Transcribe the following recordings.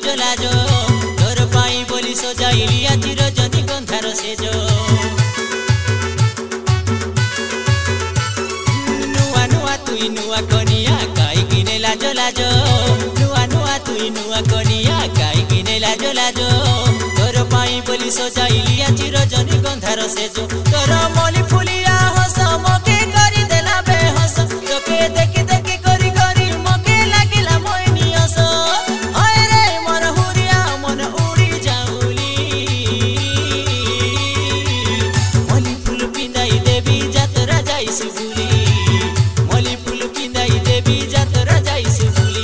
लाजो लाजो तोर पाई बोली सजाइली आज रजनी गंधार सेज नुआ नुआ तुई नुआ कनिया काई किने लाजो लाजो नुआ नुआ तुई नुआ कनिया काई किने लाजो लाजो तोर पाई बोली सजाइली आज रजनी गंधार सेज तोर मली फुलिया हस मके करी देला बेहस तोके देखि देखि करी करी मके लागिला मोइनी हस हाय रे मन हुरिया मन उड़ी जाउली मली फुल पिंदाई देवी जातरा जाई सुबुली मली फुल पिंदाई देवी जातरा जाई सुबुली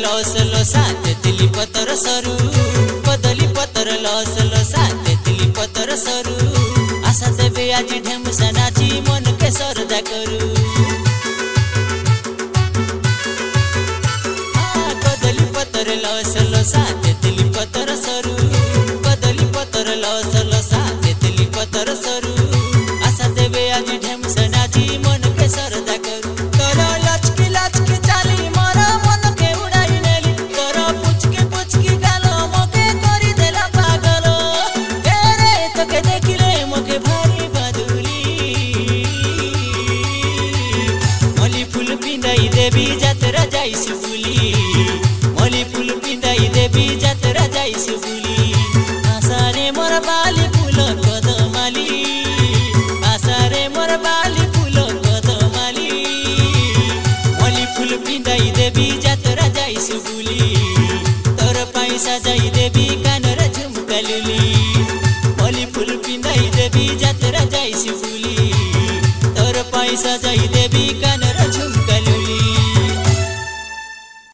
लस लसा तेतली पतर सरू कदली पतर लस लसा तेतली पतर सरू आशा देवे आज ढेमसा नाची मन के सरदा करू कदली पतर लस लसा तेतली पतर सरू कदली पतर लस लसा तेतली पतर सरू आशा देवे आज ढेमसा नाची मन के सरदा करू तोर लचकी लचकी चाली मोरा मन के उड़ाई नेली तोर पुचकी पुचकी गालो मके करी देला पागल ए रे तोके देखिले मके भारी बादुली मली फूल पिंदाई देवी जातरा जाई सुबुली मली फूल पिंदाई देवी जातरा जाई सुबुली आशा रे मोर बाली फूल कदमाली आशा रे मोर बाली फूल कदमाली मली फूल पिंदाई देवी जातरा जाई सुबुली तोर पाई सजाई देवी कानर झुमकलुली मली फूल पिंदाई देवी जातरा जाई सुबुली तोर पाई सजाई